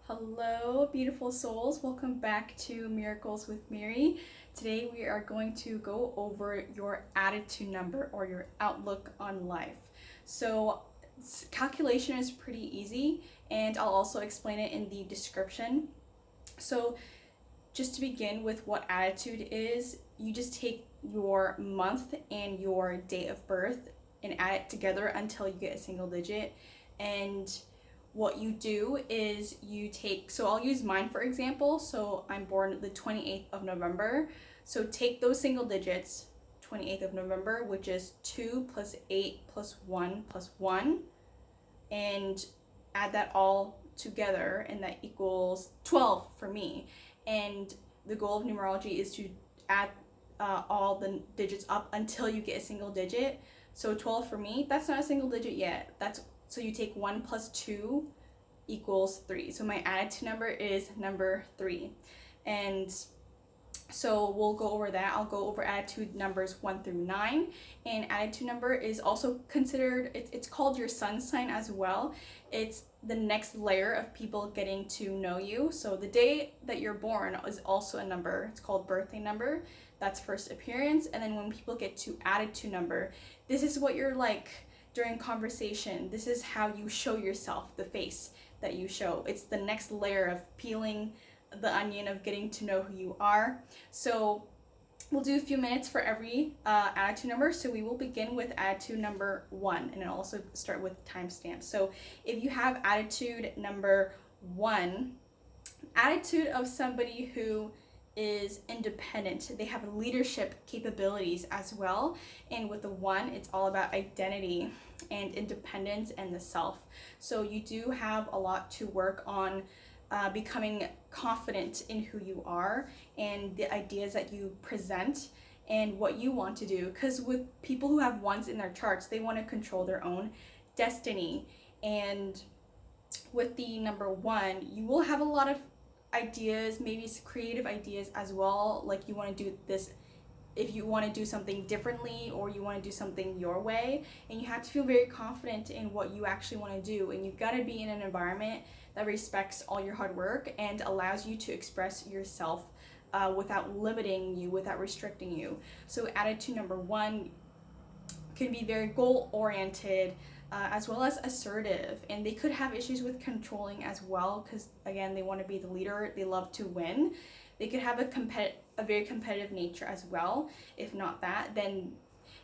Hello, beautiful souls. Welcome back to Miracles with Mary. Today we are going to go over your attitude number or your outlook on life. So, calculation is pretty easy, and I'll also explain it in the description. So, just to begin with what attitude is, you just take your month and your date of birth and add it together until you get a single digit. And what you do is you take, so I'll use mine for example. So I'm born the 28th of November. So take those single digits, 28th of November, which is 2 plus 8 plus 1 plus 1, and add that all together, and that equals 12 for me. And the goal of numerology is to add all the digits up until you get a single digit. So 12 for me, that's not a single digit yet. So you take 1 plus 2 equals 3. So my attitude number is number 3. And so we'll go over that. I'll go over attitude numbers 1 through 9. And attitude number is also considered, it's called your sun sign as well. It's the next layer of people getting to know you. So the day that you're born is also a number. It's called birthday number. That's first appearance. And then when people get to attitude number, this is what you're like during conversation. This is how you show yourself, the face that you show. It's the next layer of peeling the onion of getting to know who you are. So we'll do a few minutes for every attitude number. So we will begin with attitude number 1, and I'll also start with timestamp. So if you have attitude number 1, attitude of somebody who is independent. They have leadership capabilities as well. And with the 1, it's all about identity and independence and the self. So you do have a lot to work on becoming confident in who you are and the ideas that you present and what you want to do. Because with people who have 1s in their charts, they want to control their own destiny. And with the number 1, you will have a lot of ideas, maybe creative ideas as well. Like you want to do this, if you want to do something differently or you want to do something your way, and you have to feel very confident in what you actually want to do. And you've got to be in an environment that respects all your hard work and allows you to express yourself without limiting you, without restricting you. So attitude number 1 can be very goal oriented, as well as assertive, and they could have issues with controlling as well, because again, they want to be the leader, they love to win. They could have a very competitive nature as well. If not that, then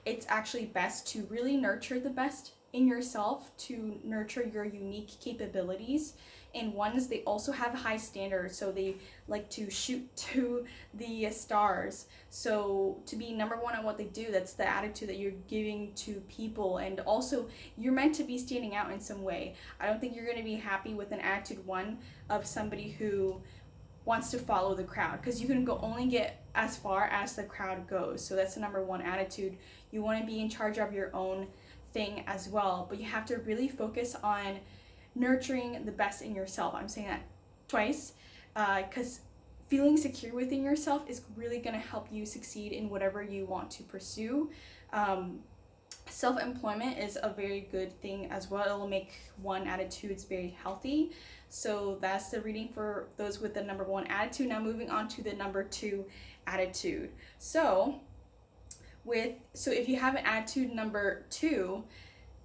it's actually best to really nurture the best in yourself, to nurture your unique capabilities. And 1s, they also have high standards, so they like to shoot to the stars. So to be number 1 on what they do, that's the attitude that you're giving to people. And also, you're meant to be standing out in some way. I don't think you're going to be happy with an attitude 1 of somebody who wants to follow the crowd, because you can only get as far as the crowd goes. So that's the number 1 attitude. You want to be in charge of your own thing as well, but you have to really focus on nurturing the best in yourself. I'm saying that twice, because feeling secure within yourself is really going to help you succeed in whatever you want to pursue. Self-employment is a very good thing as well. It will make 1 attitudes very healthy. So that's the reading for those with the number 1 attitude. Now moving on to the number 2 attitude. So if you have an attitude number 2,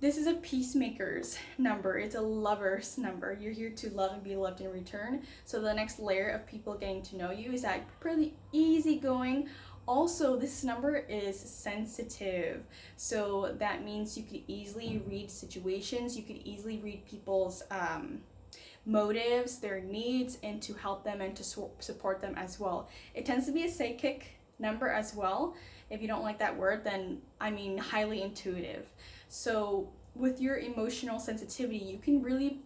this is a peacemaker's number. It's a lover's number. You're here to love and be loved in return. So the next layer of people getting to know you is that pretty easygoing. Also, this number is sensitive. So that means you could easily read situations. You could easily read people's motives, their needs, and to help them and to support them as well. It tends to be a psychic number as well. If you don't like that word, then I mean highly intuitive. So with your emotional sensitivity, you can really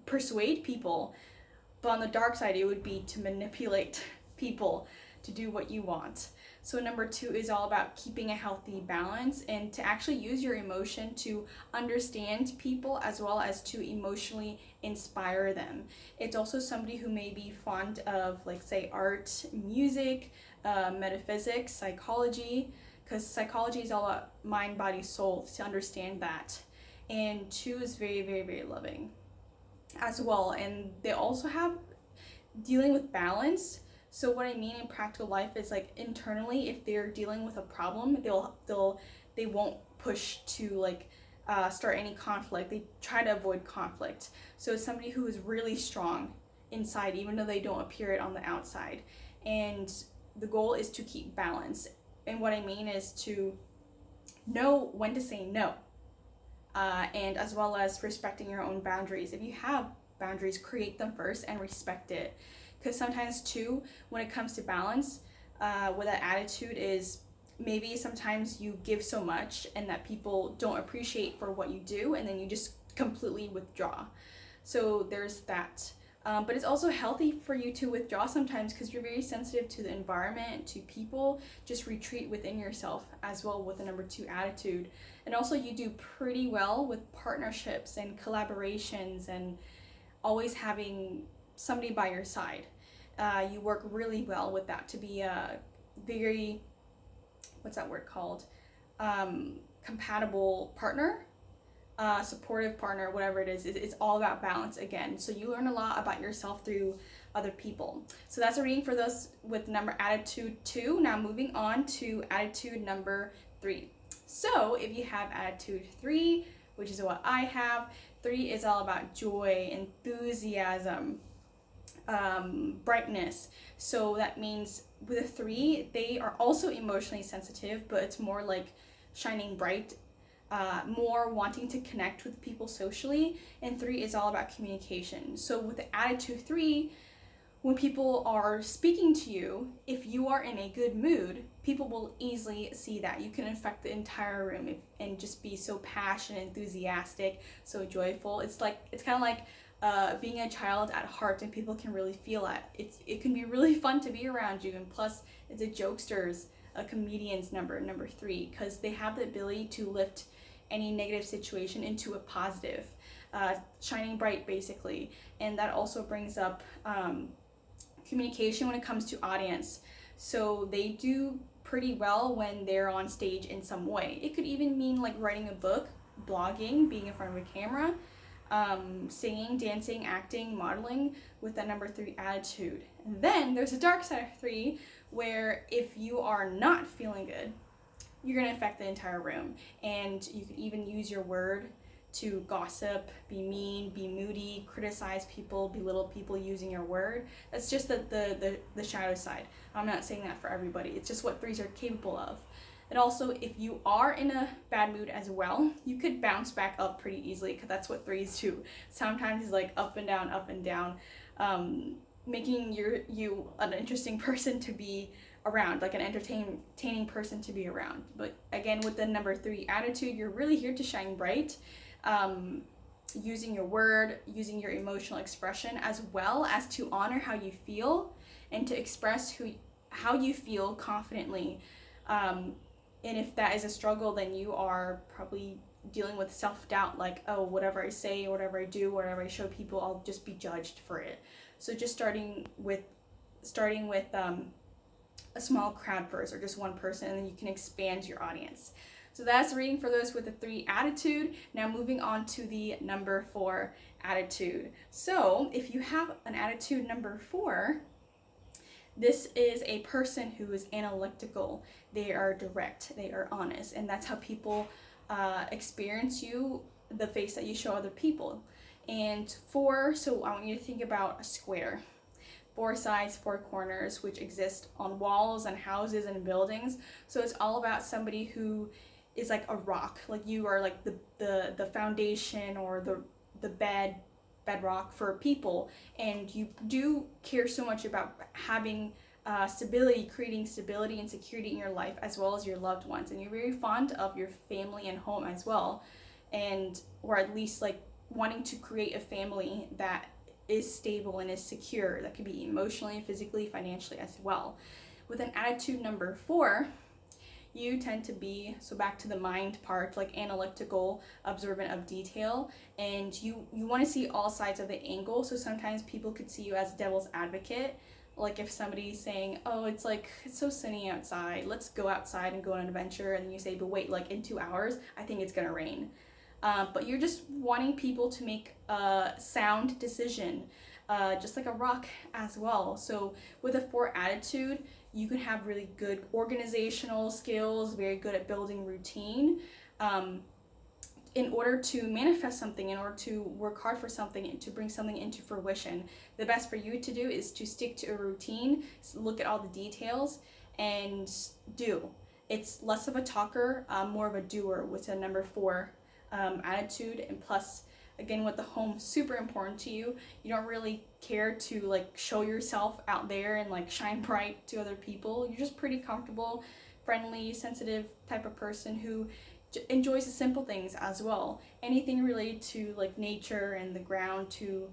persuade people, but on the dark side, it would be to manipulate people to do what you want. So number 2 is all about keeping a healthy balance and to actually use your emotion to understand people as well as to emotionally inspire them. It's also somebody who may be fond of, like, say, art, music, metaphysics, psychology, because psychology is all about mind, body, soul, to understand that. And 2 is very, very, very loving as well. And they also have dealing with balance. So what I mean in practical life is like internally, if they're dealing with a problem, they won't push to like start any conflict. They try to avoid conflict. So it's somebody who is really strong inside, even though they don't appear it on the outside. And the goal is to keep balance. And what I mean is to know when to say no, and as well as respecting your own boundaries. If you have boundaries, create them first and respect it. Because sometimes too, when it comes to balance, with that attitude is maybe sometimes you give so much and that people don't appreciate for what you do, and then you just completely withdraw. So there's that. But it's also healthy for you to withdraw sometimes because you're very sensitive to the environment, to people. Just retreat within yourself as well with the number 2 attitude. And also you do pretty well with partnerships and collaborations and always having somebody by your side. You work really well with that to be a very, what's that word called? Compatible partner. Supportive partner, whatever it is, it's all about balance again. So you learn a lot about yourself through other people. So that's a reading for those with number attitude 2. Now moving on to attitude number 3. So if you have attitude 3, which is what I have, 3 is all about joy, enthusiasm, brightness. So that means with a 3, they are also emotionally sensitive, but it's more like shining bright, more wanting to connect with people socially. And 3 is all about communication. So with the attitude 3, when people are speaking to you, if you are in a good mood, people will easily see that. You can affect the entire room and just be so passionate, enthusiastic, so joyful. It's kind of like being a child at heart, and people can really feel it. It can be really fun to be around you. And plus, it's a jokesters, a comedian's number 3, because they have the ability to lift any negative situation into a positive, shining bright basically. And that also brings up communication when it comes to audience. So they do pretty well when they're on stage in some way. It could even mean like writing a book, blogging, being in front of a camera, singing, dancing, acting, modeling with that number 3 attitude. And then there's a dark side of 3 where if you are not feeling good, you're going to affect the entire room. And you can even use your word to gossip, be mean, be moody, criticize people, belittle people using your word. That's just the shadow side. I'm not saying that for everybody. It's just what 3s are capable of. And also, if you are in a bad mood as well, you could bounce back up pretty easily, because that's what 3s do. Sometimes it's like up and down, making you an interesting person to be around, like an entertaining person to be around. But again, with the number 3 attitude, you're really here to shine bright, using your word, using your emotional expression, as well as to honor how you feel and to express how you feel confidently. And if that is a struggle, then you are probably dealing with self-doubt, like, oh, whatever I say, whatever I do, whatever I show people, I'll just be judged for it. So just starting with a small crowd first, or just one person, and then you can expand your audience. So that's the reading for those with a 3 attitude. Now moving on to the number 4 attitude. So if you have an attitude number 4, this is a person who is analytical. They are direct, they are honest, and that's how people experience you, the face that you show other people. And 4, so I want you to think about a square. 4 sides, 4 corners, which exist on walls and houses and buildings. So it's all about somebody who is like a rock. Like you are like the foundation or the bedrock for people. And you do care so much about having stability, creating stability and security in your life, as well as your loved ones. And you're very fond of your family and home as well. And, or at least like wanting to create a family that is stable and is secure, that could be emotionally, physically, financially as well. With an attitude number 4, you tend to be, so back to the mind part, like analytical, observant of detail, and you want to see all sides of the angle. So sometimes people could see you as devil's advocate. Like if somebody's saying, oh, it's so sunny outside, let's go outside and go on an adventure, and you say, but wait, like in 2 hours, I think it's gonna rain. but you're just wanting people to make a sound decision, just like a rock as well. So with a 4 attitude, you can have really good organizational skills, very good at building routine. In order to manifest something, in order to work hard for something, and to bring something into fruition, the best for you to do is to stick to a routine, look at all the details, and do. It's less of a talker, more of a doer with a number 4 attitude. And plus, again, with the home super important to you, you don't really care to like show yourself out there and like shine bright to other people. You're just pretty comfortable, friendly, sensitive type of person who enjoys the simple things as well. Anything related to like nature and the ground to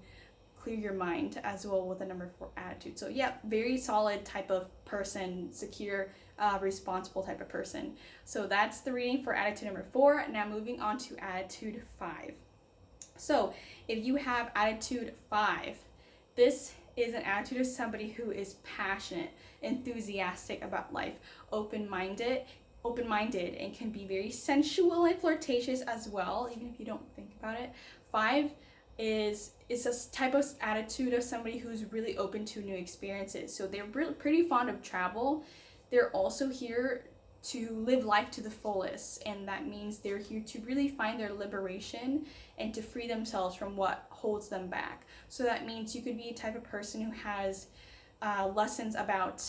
clear your mind as well with a number 4 attitude. So yeah, very solid type of person, secure, responsible type of person. So that's the reading for attitude number 4. Now moving on to attitude 5. So if you have attitude 5, this is an attitude of somebody who is passionate, enthusiastic about life, open-minded, and can be very sensual and flirtatious as well, even if you don't think about it. 5 is a type of attitude of somebody who's really open to new experiences. So they're pretty fond of travel. They're also here to live life to the fullest, and that means they're here to really find their liberation and to free themselves from what holds them back. So that means you could be a type of person who has lessons about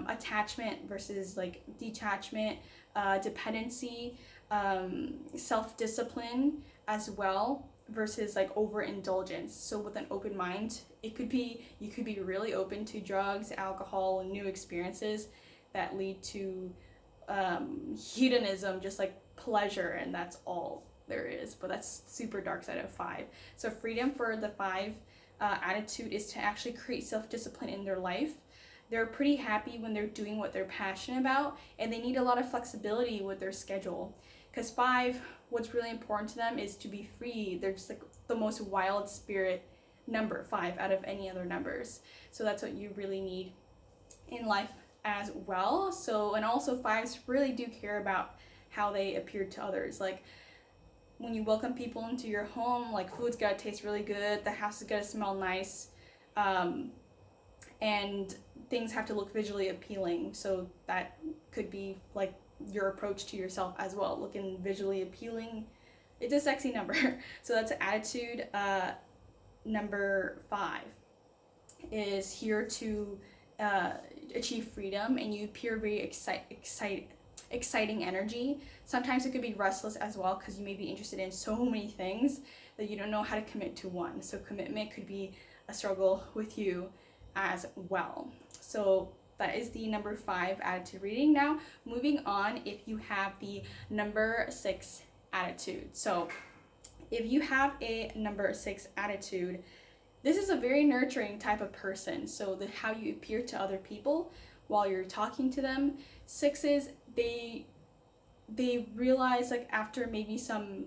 attachment versus like detachment, dependency, self-discipline as well, versus like overindulgence. So with an open mind, you could be really open to drugs, alcohol, and new experiences that lead to hedonism, just like pleasure, and that's all there is. But that's super dark side of 5. So freedom for the 5 attitude is to actually create self-discipline in their life. They're pretty happy when they're doing what they're passionate about, and they need a lot of flexibility with their schedule. Because 5, what's really important to them is to be free. They're just like the most wild spirit number, 5, out of any other numbers. So that's what you really need in life as well. So, and also 5s really do care about how they appear to others. Like when you welcome people into your home, like food's gotta taste really good, the house is gotta smell nice, and things have to look visually appealing. So that could be like your approach to yourself as well, looking visually appealing. It's a sexy number. So that's attitude number 5 is here to achieve freedom, and you appear very exciting energy. Sometimes it could be restless as well, because you may be interested in so many things that you don't know how to commit to one. So commitment could be a struggle with you as well. So that is the number 5 attitude reading. Now moving on, if you have the number 6 attitude. So if you have a number 6 attitude, this is a very nurturing type of person. So how you appear to other people while you're talking to them. 6s, they realize, like after maybe some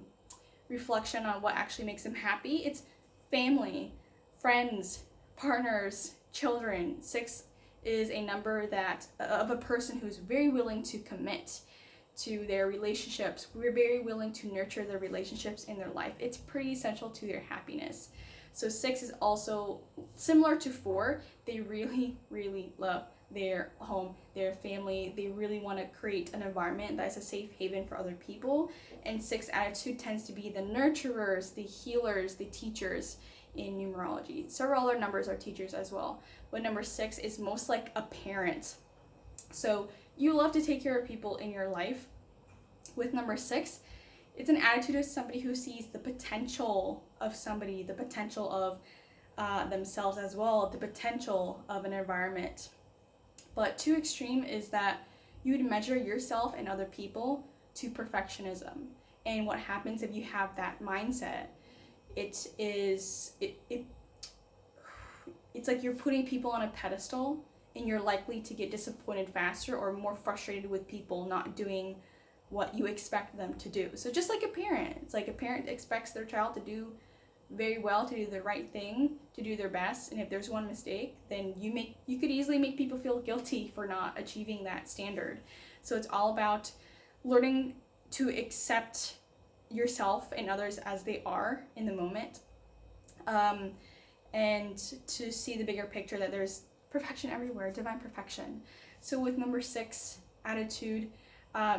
reflection on what actually makes them happy, it's family, friends, partners, children. 6 is a number that of a person who's very willing to commit to their relationships. We're very willing to nurture their relationships in their life. It's pretty essential to their happiness. So 6 is also similar to 4. They really, really love their home, their family. They really want to create an environment that is a safe haven for other people. And 6 attitude tends to be the nurturers, the healers, the teachers in numerology. Several other numbers are teachers as well, but number 6 is most like a parent. So you love to take care of people in your life. With number 6, it's an attitude of somebody who sees the potential of somebody, the potential of themselves as well, the potential of an environment. But too extreme is that you would measure yourself and other people to perfectionism. And what happens if you have that mindset? It's like you're putting people on a pedestal, and you're likely to get disappointed faster or more frustrated with people not doing what you expect them to do. So just like a parent, it's like a parent expects their child to do very well, to do the right thing, to do their best, and if there's one mistake, then you could easily make people feel guilty for not achieving that standard. So it's all about learning to accept yourself and others as they are in the moment, um, and to see the bigger picture that there's perfection everywhere, divine perfection. So with number 6, attitude,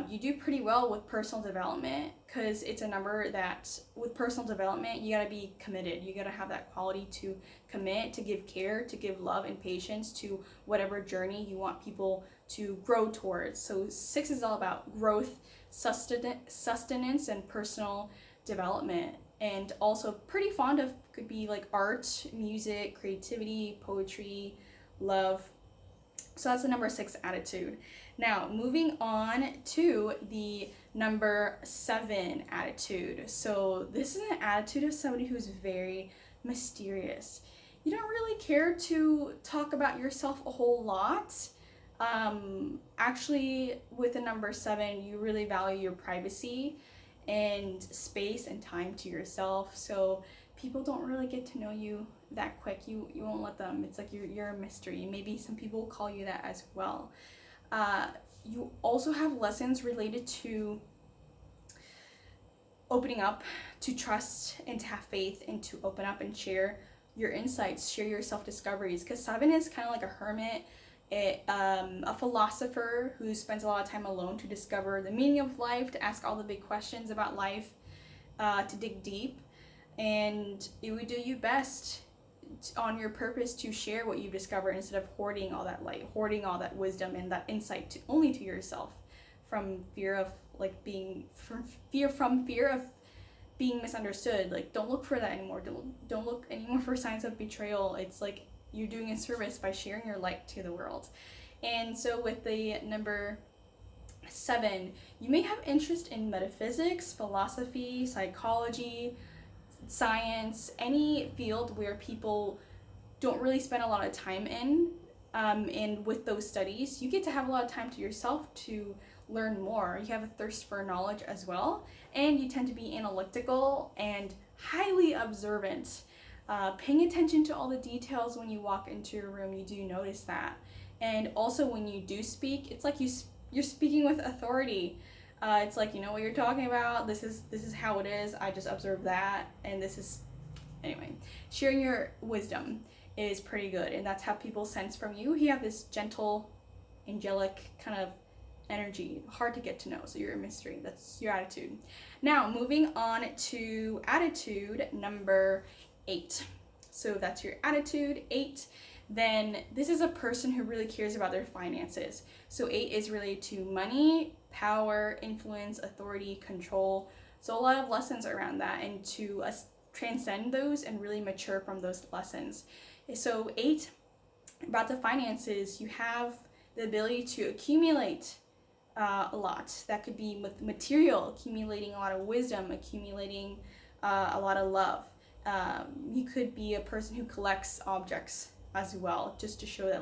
you do pretty well with personal development, because it's a number that with personal development you got to be committed. You got to have that quality to commit, to give care, to give love and patience to whatever journey you want people to grow towards. So 6 is all about growth, sustenance, and personal development. And also pretty fond of, could be like art, music, creativity, poetry, love. So that's the number 6 attitude. Now, moving on to the number 7 attitude. So this is an attitude of somebody who's very mysterious. You don't really care to talk about yourself a whole lot. Actually, with the number 7, you really value your privacy and space and time to yourself. So people don't really get to know you that quick. You won't let them. It's like you're a mystery. Maybe some people call you that as well. You also have lessons related to opening up, to trust, and to have faith, and to open up and share your insights, share your self-discoveries. Because 7 is kind of like a hermit, a philosopher who spends a lot of time alone to discover the meaning of life, to ask all the big questions about life, to dig deep. And it would do you best on your purpose to share what you've discovered, instead of hoarding all that light, hoarding all that wisdom and that insight only to yourself, from fear of being misunderstood. Like, don't look for that anymore. Don't look anymore for signs of betrayal. It's like you're doing a service by sharing your light to the world. And so with the number 7, you may have interest in metaphysics, philosophy, psychology, science, any field where people don't really spend a lot of time in. And with those studies, you get to have a lot of time to yourself to learn more. You have a thirst for knowledge as well, and you tend to be analytical and highly observant. Paying attention to all the details when you walk into your room, you do notice that. And also when you do speak, it's like you're speaking with authority. It's like, you know what you're talking about. This is how it is. I just observed that, and this is, anyway. Sharing your wisdom is pretty good, and that's how people sense from you. You have this gentle, angelic kind of energy, hard to get to know. So you're a mystery. That's your attitude. Now, moving on to attitude number 8. So that's your attitude 8. Then this is a person who really cares about their finances. So 8 is related to money, power, influence, authority, control. So a lot of lessons around that, and to transcend those and really mature from those lessons. So 8, about the finances, you have the ability to accumulate a lot. That could be with material, accumulating a lot of wisdom, accumulating a lot of love. You could be a person who collects objects as well, just to show that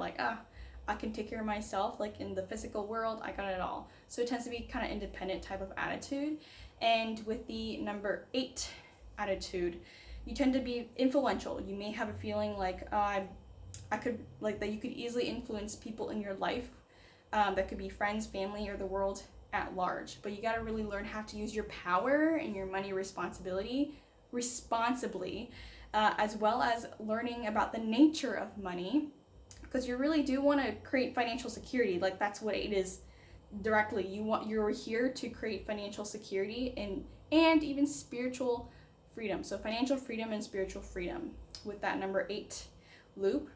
I can take care of myself, like in the physical world, I got it all. So it tends to be kind of independent type of attitude. And with the number 8 attitude, you tend to be influential. You may have a feeling like I could, like, that you could easily influence people in your life. That could be friends, family, or the world at large. But you got to really learn how to use your power and your money responsibly, as well as learning about the nature of money, because you really do want to create financial security. Like, that's what it is directly. You're here to create financial security and even spiritual freedom. So financial freedom and spiritual freedom with that number 8 loop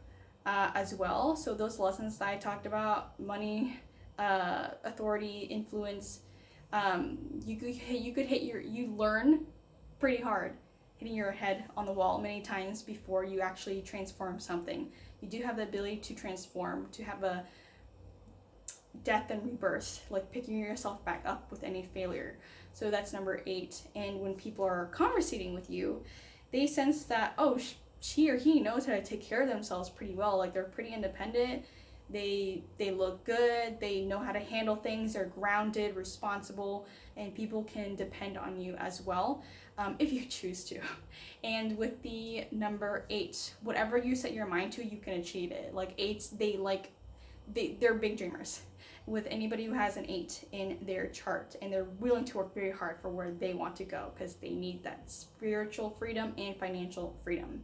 as well. So those lessons that I talked about, money, authority, influence, you learn pretty hard, hitting your head on the wall many times before you actually transform something. You do have the ability to transform, to have a death and rebirth, like picking yourself back up with any failure. So that's number 8. And when people are conversating with you, they sense that, oh, she or he knows how to take care of themselves pretty well. Like, they're pretty independent. They look good. They know how to handle things. They're grounded, responsible, and people can depend on you as well, if you choose to. And with the number 8, whatever you set your mind to, you can achieve it. Like, 8s, they're big dreamers. With anybody who has an 8 in their chart, and they're willing to work very hard for where they want to go because they need that spiritual freedom and financial freedom.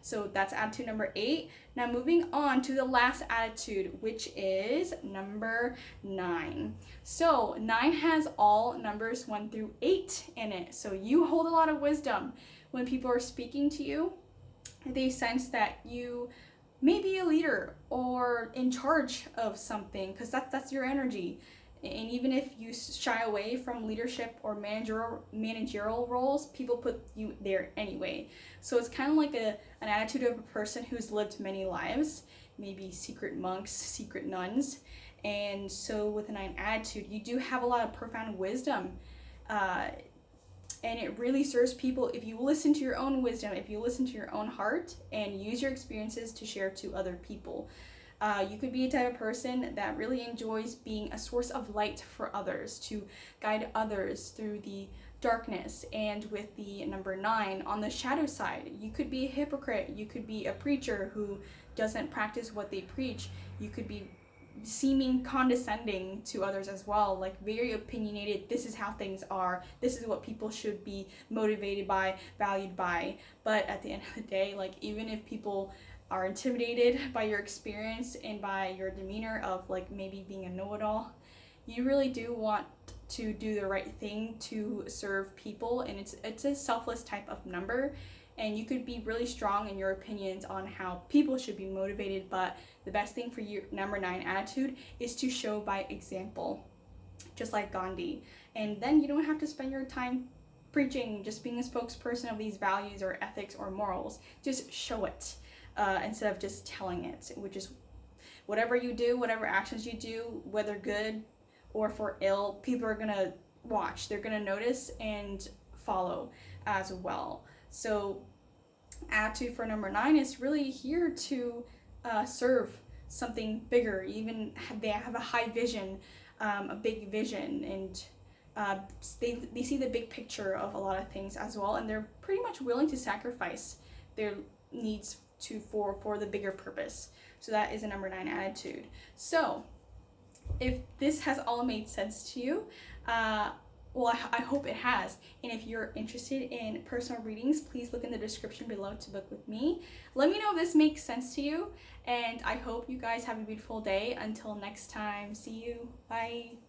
So that's attitude number 8. Now moving on to the last attitude, which is number 9. So 9 has all numbers 1 through 8 in it. So you hold a lot of wisdom. When people are speaking to you, they sense that you may be a leader or in charge of something, because that's your energy. And even if you shy away from leadership or managerial roles, people put you there anyway. So it's kind of like an attitude of a person who's lived many lives, maybe secret monks, secret nuns. And so with a 9 attitude, you do have a lot of profound wisdom. And it really serves people if you listen to your own wisdom, if you listen to your own heart and use your experiences to share to other people. You could be a type of person that really enjoys being a source of light for others, to guide others through the darkness. And with the number 9 on the shadow side, you could be a hypocrite. You could be a preacher who doesn't practice what they preach. You could be seeming condescending to others as well, like very opinionated. This is how things are, this is what people should be motivated by, valued by. But at the end of the day, like, even if people are intimidated by your experience and by your demeanor of like maybe being a know-it-all, you really do want to do the right thing to serve people. And it's a selfless type of number, and you could be really strong in your opinions on how people should be motivated, but the best thing for your number 9 attitude is to show by example, just like Gandhi. And then you don't have to spend your time preaching, just being a spokesperson of these values or ethics or morals. Just show it instead of just telling it, which is whatever you do, whatever actions you do, whether good or for ill, people are gonna watch, they're gonna notice and follow as well. So attitude for number 9 is really here to serve something bigger. Even they have a high vision, a big vision, and they see the big picture of a lot of things as well, and they're pretty much willing to sacrifice their needs for the bigger purpose. So that is a number 9 attitude. So if this has all made sense to you, well, I hope it has. And if you're interested in personal readings, please look in the description below to book with me. Let me know if this makes sense to you. And I hope you guys have a beautiful day. Until next time, see you. Bye.